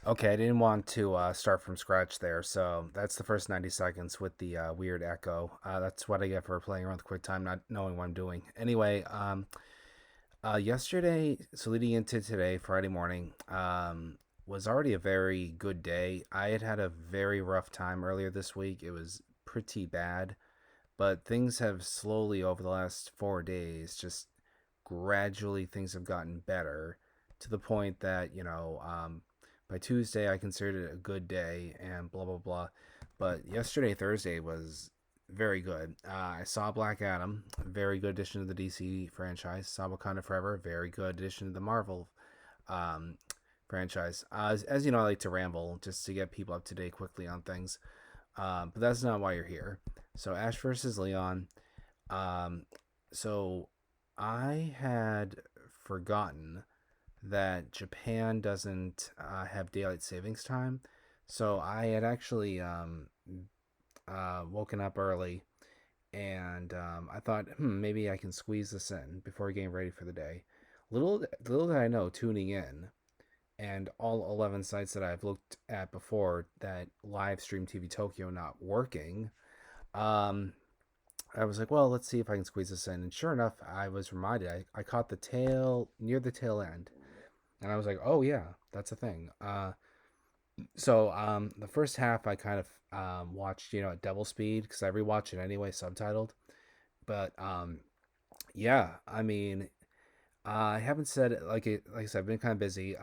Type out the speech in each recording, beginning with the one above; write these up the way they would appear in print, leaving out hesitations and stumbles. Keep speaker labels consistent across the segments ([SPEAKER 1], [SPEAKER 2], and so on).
[SPEAKER 1] Okay, I didn't want to start from scratch there, so that's the first 90 seconds with the weird echo. That's what I get for playing around with QuickTime, not knowing what I'm doing. Anyway, yesterday, so leading into today, Friday morning, was already a very good day. I had had a very rough time earlier this week. It was pretty bad, but things have slowly over the last 4 days, just gradually things have gotten better to the point that, by Tuesday I considered it a good day and blah, blah, blah. But yesterday, Thursday, was very good. I saw Black Adam, a very good addition to the DC franchise. Saw Wakanda Forever, very good addition to the Marvel um, franchise. As you know, I like to ramble just to get people up to date quickly on things. But that's not why you're here. So Ash versus Leon. Um, so I had forgotten that Japan doesn't have daylight savings time. So I had actually woken up early and I thought, maybe I can squeeze this in before getting ready for the day. Little did I know, tuning in and all 11 sites that I've looked at before that live stream TV Tokyo not working. Um, I was like, well, let's see if I can squeeze this in. And sure enough, I was reminded. I caught the tail near the tail end, and I was like, oh yeah, that's a thing. So the first half I kind of watched, at double speed because I rewatch it anyway, subtitled. But yeah, I mean, I haven't said like I said, I've been kind of busy.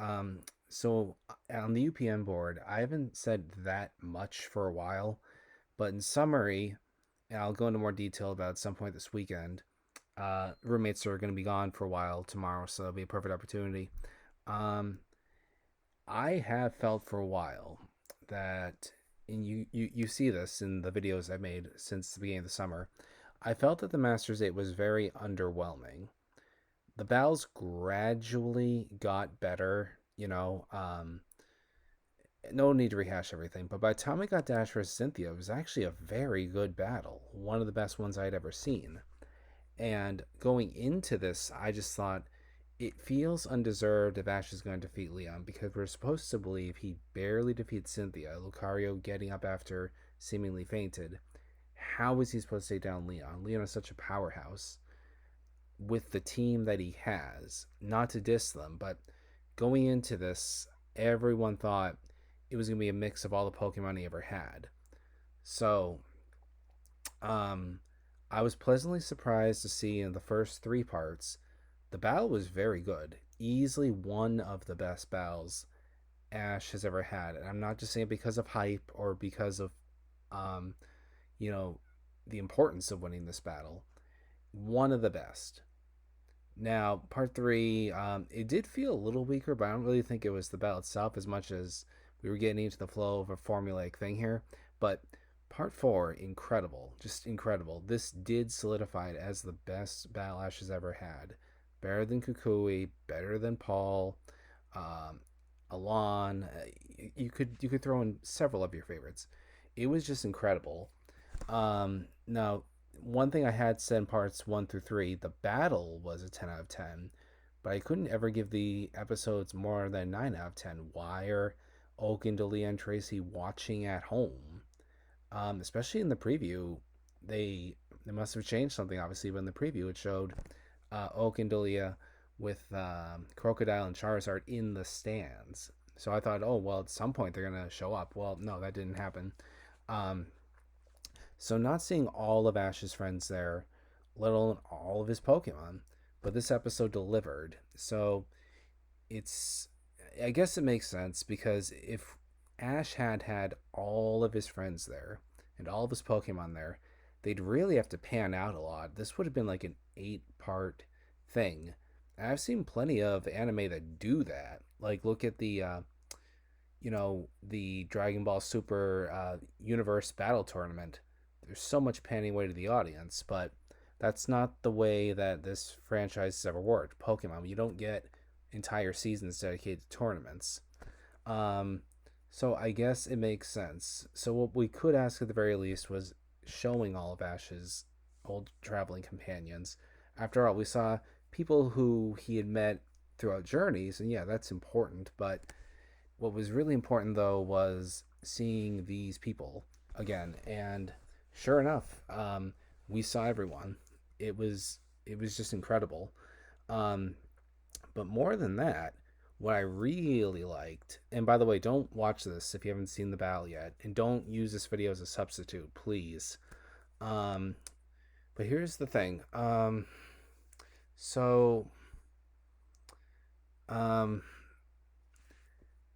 [SPEAKER 1] So on the UPN board, I haven't said that much for a while. But in summary, and I'll go into more detail about at some point this weekend. Roommates are going to be gone for a while tomorrow, so it'll be a perfect opportunity. Um, I have felt for a while that, and you see this in the videos I've made since the beginning of the summer. I felt that the Masters 8 was very underwhelming. The battles gradually got better, no need to rehash everything, but by the time we got to Ash vs. Cynthia, it was actually a very good battle. One of the best ones I'd ever seen. And going into this, I just thought it feels undeserved if Ash is going to defeat Leon because we're supposed to believe he barely defeats Cynthia, Lucario getting up after seemingly fainted. How is he supposed to take down Leon? Leon is such a powerhouse with the team that he has. Not to diss them, but going into this, everyone thought it was going to be a mix of all the Pokemon he ever had. So, um, I was pleasantly surprised to see in the first three parts, the battle was very good. Easily one of the best battles Ash has ever had. And I'm not just saying because of hype or because of, um, you know, the importance of winning this battle. One of the best. Now, part three, it did feel a little weaker, but I don't really think it was the battle itself as much as we were getting into the flow of a formulaic thing here. But part four, incredible, just incredible. This did solidify it as the best battle Ash has ever had. Better than Kukui, better than Paul, um, Alon. You could throw in several of your favorites. It was just incredible. Now, one thing I had said in parts one through three, the battle was a 10 out of 10, but I couldn't ever give the episodes more than 9 out of 10. Why are Oak and Delia and Tracy watching at home? Especially in the preview, they must have changed something, obviously, but in the preview it showed Oak and Delia with Crocodile and Charizard in the stands. So I thought, oh, well, at some point they're going to show up. Well, no, that didn't happen. Um, so not seeing all of Ash's friends there, let alone all of his Pokemon, but this episode delivered. So it's, I guess it makes sense because if Ash had had all of his friends there and all of his Pokemon there, they'd really have to pan out a lot. This would have been like an 8-part thing. And I've seen plenty of anime that do that. Like look at the Dragon Ball Super Universe Battle Tournament. There's so much panning away to the audience, but that's not the way that this franchise has ever worked. Pokemon, you don't get entire seasons dedicated to tournaments. Um, so I guess it makes sense. So what we could ask at the very least was showing all of Ash's old traveling companions. After all, we saw people who he had met throughout journeys, and yeah, that's important, but what was really important though was seeing these people again, and sure enough, we saw everyone. It was just incredible. Um, but more than that, what I really liked, and by the way, don't watch this if you haven't seen the battle yet, and don't use this video as a substitute, please. Um, but here's the thing. So, um,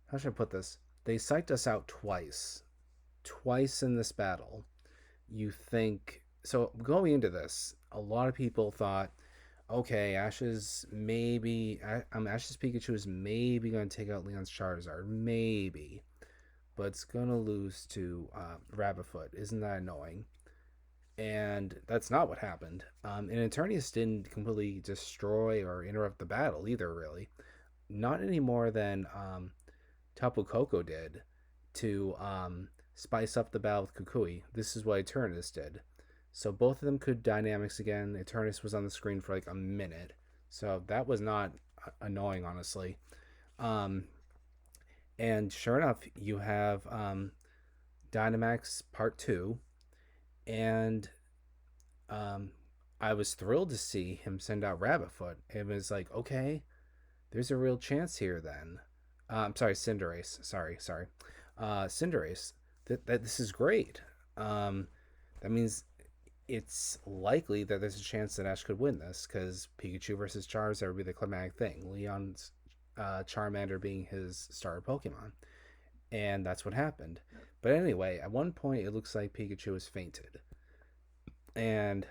[SPEAKER 1] how should I put this? They psyched us out twice in this battle. You think so? Going into this, a lot of people thought, okay, Ash's Pikachu is maybe going to take out Leon's Charizard, maybe, but it's going to lose to Rabbitfoot. Isn't that annoying? And that's not what happened. And Eternius didn't completely destroy or interrupt the battle either, really. Not any more than Tapu Koko did to spice up the battle with Kukui. This is what Eternius did. So both of them could dynamics again. Eternius was on the screen for like a minute. So that was not annoying, honestly. Um, and sure enough, you have Dynamax Part 2. And um, I was thrilled to see him send out Rabbitfoot. It was like, okay, there's a real chance here then. I'm sorry, Cinderace. Sorry. Cinderace. That this is great. That means it's likely that there's a chance that Ash could win this because Pikachu versus Charizard would be the climatic thing. Leon's Charmander being his starter Pokemon, and that's what happened. But anyway, at one point it looks like Pikachu has fainted, and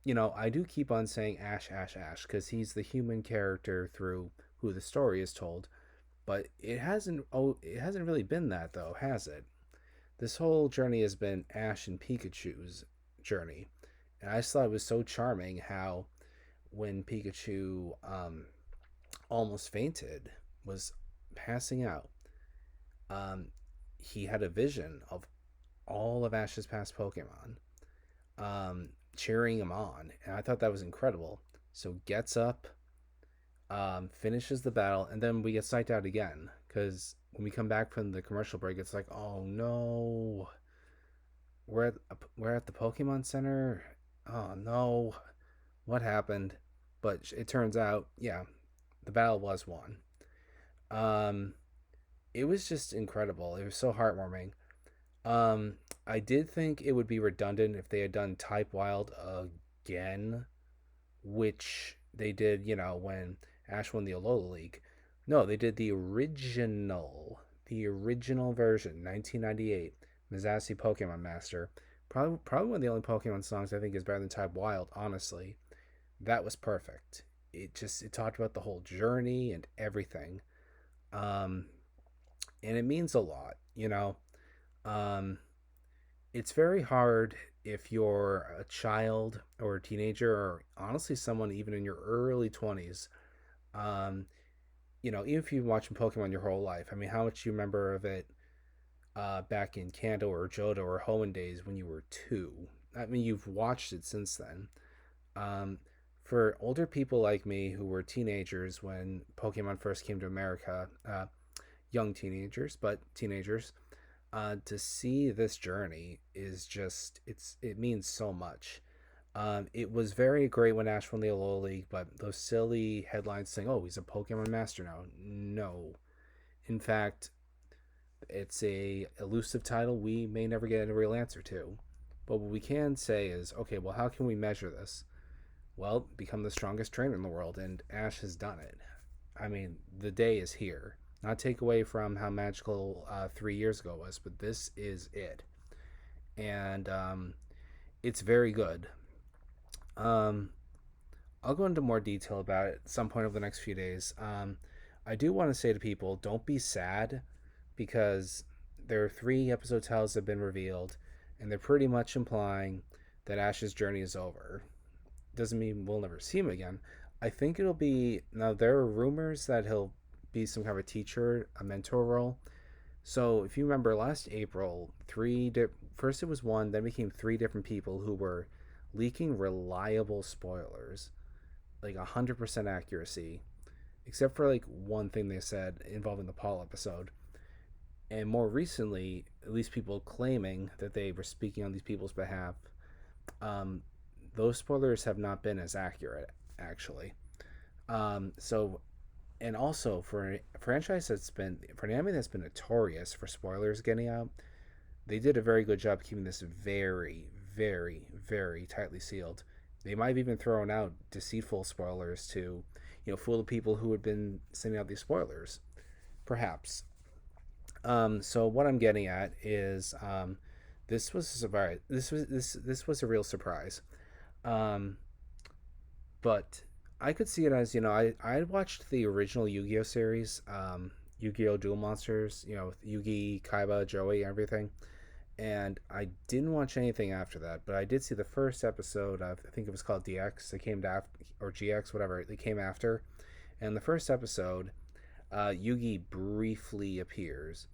[SPEAKER 1] I do keep on saying Ash because he's the human character through who the story is told. But it hasn't really been that though, has it? This whole journey has been Ash and Pikachu's journey. And I just thought it was so charming how when Pikachu almost fainted, was passing out, um, he had a vision of all of Ash's past Pokemon cheering him on. And I thought that was incredible. So gets up, finishes the battle, and then we get psyched out again because when we come back from the commercial break, it's like, oh no, we're at the Pokemon Center. Oh no, what happened? But it turns out, yeah, the battle was won. Um, it was just incredible. It was so heartwarming. I did think it would be redundant if they had done Type Wild again, which they did, when Ash won the Alola League. No, they did the original version, 1998, Mazazi Pokemon Master. Probably one of the only Pokemon songs I think is better than Type Wild, honestly. That was perfect. It talked about the whole journey and everything. Um, and it means a lot, Um, it's very hard if you're a child or a teenager or honestly someone even in your early 20s. Um, even if you've been watching Pokemon your whole life, I mean, how much you remember of it back in Kanto or Johto or Hoenn days when you were 2? I mean, you've watched it since then. Um, for older people like me who were teenagers when Pokemon first came to America, young teenagers, but teenagers, to see this journey is just it means so much. It was very great when Ash won the Alola League, but those silly headlines saying, "Oh, he's a Pokemon Master now." No, in fact, it's a elusive title we may never get a real answer to. But what we can say is, okay, well, how can we measure this? Well, become the strongest trainer in the world, and Ash has done it. I mean, the day is here. Not take away from how magical 3 years ago was, but this is it, and it's very good. Um, I'll go into more detail about it at some point over the next few days. I do want to say to people, don't be sad because there are 3 episode titles that have been revealed, and they're pretty much implying that Ash's journey is over. Doesn't mean we'll never see him again. I think it'll be now. There are rumors that he'll be some kind of a teacher, a mentor role. So if you remember last April, first it was one, then became 3 different people who were leaking reliable spoilers, like 100% accuracy, except for like one thing they said involving the Paul episode. And more recently, at least people claiming that they were speaking on these people's behalf, um, those spoilers have not been as accurate, actually. So, and also for a franchise that's been, for an anime that's been notorious for spoilers getting out, they did a very good job keeping this very, very, very tightly sealed. They might have even thrown out deceitful spoilers to, fool the people who had been sending out these spoilers, perhaps. So what I'm getting at is this was a surprise. This was a real surprise. Um, but I could see it as I watched the original Yu-Gi-Oh series, Yu-Gi-Oh Duel Monsters, with Yugi, Kaiba, Joey, everything, and I didn't watch anything after that. But I did see the first episode of, I think it was called DX. It came after, or GX, whatever. It came after, and the first episode, Yugi briefly appears,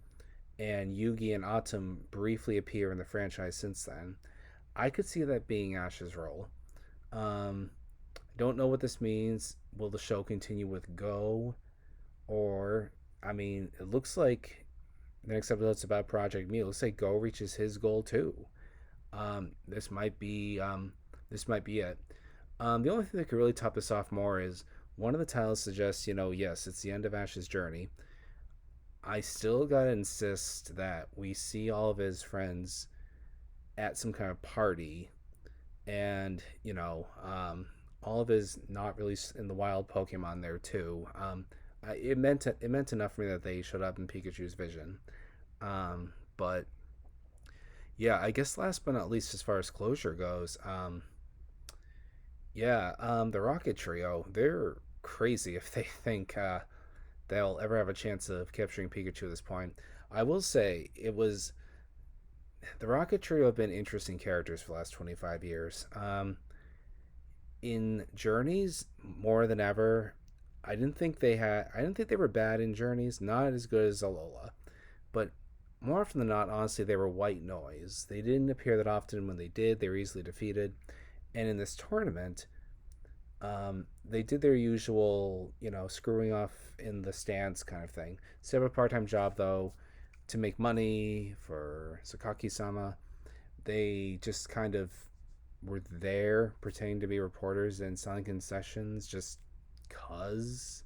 [SPEAKER 1] and Yugi and Atum briefly appear in the franchise since then. I could see that being Ash's role. Um, don't know what this means. Will the show continue with Go? Or, I mean, it looks like the next episode's about Project Me. It looks like Go reaches his goal too. This might be it. The only thing that could really top this off more is one of the titles suggests, yes, it's the end of Ash's journey. I still gotta insist that we see all of his friends at some kind of party, and all of his not really in the wild Pokemon there too. It meant enough for me that they showed up in Pikachu's vision. But yeah, I guess last but not least, as far as closure goes, yeah, the Rocket Trio, they're crazy if they think they'll ever have a chance of capturing Pikachu at this point. I will say the Rocket Trio have been interesting characters for the last 25 years. In Journeys, more than ever, I didn't think they were bad in Journeys, not as good as Alola, but more often than not, honestly, they were white noise. They didn't appear that often. When they did, they were easily defeated. And in this tournament, they did their usual, screwing off in the stands kind of thing. Still have a part time job, though, to make money for Sakaki sama. They just kind of were there pretending to be reporters and selling concessions just because.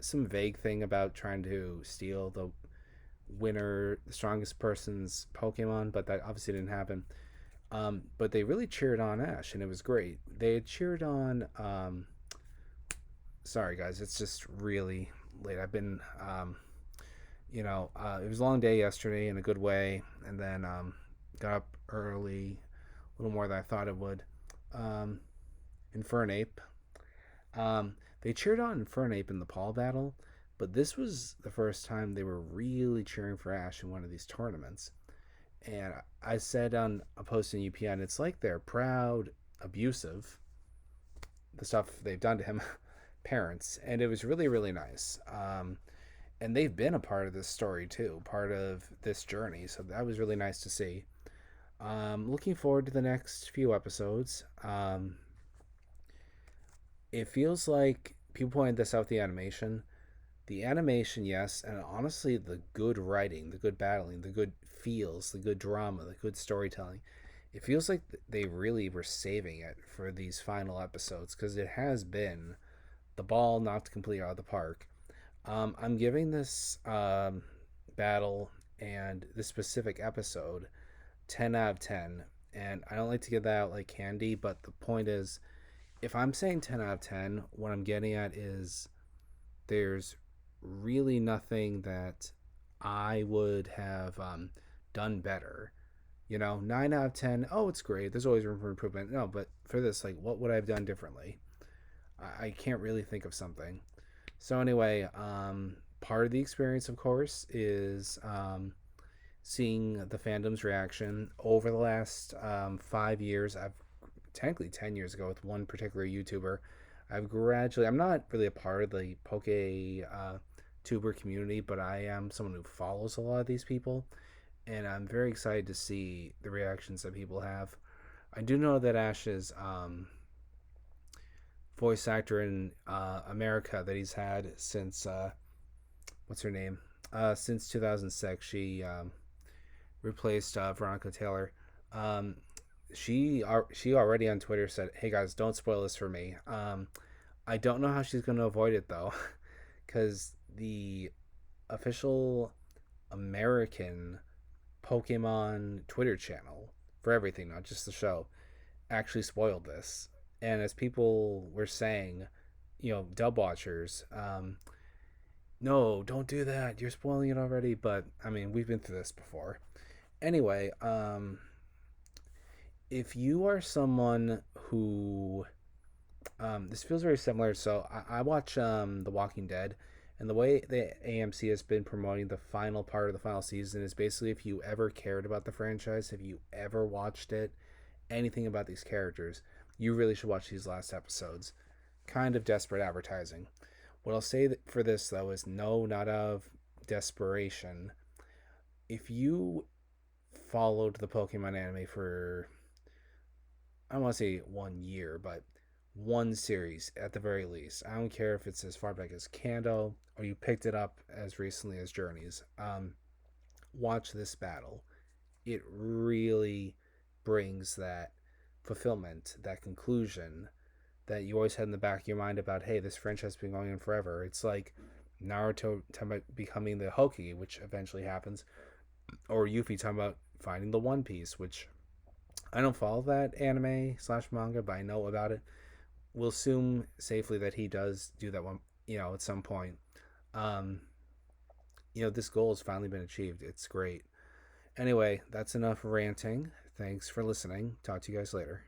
[SPEAKER 1] Some vague thing about trying to steal the winner, the strongest person's Pokemon, but that obviously didn't happen. But they really cheered on Ash, and it was great. They had cheered on. Sorry, guys, it's just really late. I've been, it was a long day yesterday in a good way, and then got up early, a little more than I thought it would. Infernape. They cheered on Infernape in the Paul battle, but this was the first time they were really cheering for Ash in one of these tournaments. And I said on a post in UPN, it's like they're proud, abusive, the stuff they've done to him, parents, and it was really, really nice. And they've been a part of this story too, part of this journey, so that was really nice to see. Looking forward to the next few episodes. It feels like people pointed this out, the animation. The animation, yes, and honestly, the good writing, the good battling, the good feels, the good drama, the good storytelling. It feels like they really were saving it for these final episodes because it has been the ball knocked completely out of the park. I'm giving this battle and this specific episode 10 out of 10. And I don't like to give that out like candy, but the point is, if I'm saying 10 out of 10, what I'm getting at is there's really nothing that I would have done better. 9 out of 10, oh, it's great. There's always room for improvement. No, but for this, like, what would I have done differently? I can't really think of something. So, anyway, part of the experience, of course, is seeing the fandom's reaction over the last 5 years. I've technically 10 years ago with one particular YouTuber. I'm not really a part of the tuber community, but I am someone who follows a lot of these people, and I'm very excited to see the reactions that people have. I do know that Ash's voice actor in America that he's had since what's her name? Since 2006, she replaced Veronica Taylor. Um, she already on Twitter said, "Hey guys, don't spoil this for me." I don't know how she's going to avoid it though, because the official American Pokemon Twitter channel for everything, not just the show, actually spoiled this. And as people were saying, dub watchers, no, don't do that. You're spoiling it already. But I mean, we've been through this before. Anyway, if you are someone who this feels very similar. So I watch The Walking Dead, and the way the AMC has been promoting the final part of the final season is basically if you ever cared about the franchise, if you ever watched it, anything about these characters, you really should watch these last episodes. Kind of desperate advertising. What I'll say for this though is no, not out of desperation. If you followed the Pokemon anime for, I don't want to say 1 year, but one series at the very least. I don't care if it's as far back as Kanto or you picked it up as recently as Journeys. Watch this battle. It really brings that fulfillment, that conclusion that you always had in the back of your mind about, hey, this franchise has been going on forever. It's like Naruto talking about becoming the Hokage, which eventually happens, or Yuffie talking about finding the One Piece, which I don't follow that anime slash manga, but I know about it. We'll assume safely that he does do that one, at some point. Um, this goal has finally been achieved. It's great. Anyway, that's enough ranting. Thanks for listening. Talk to you guys later.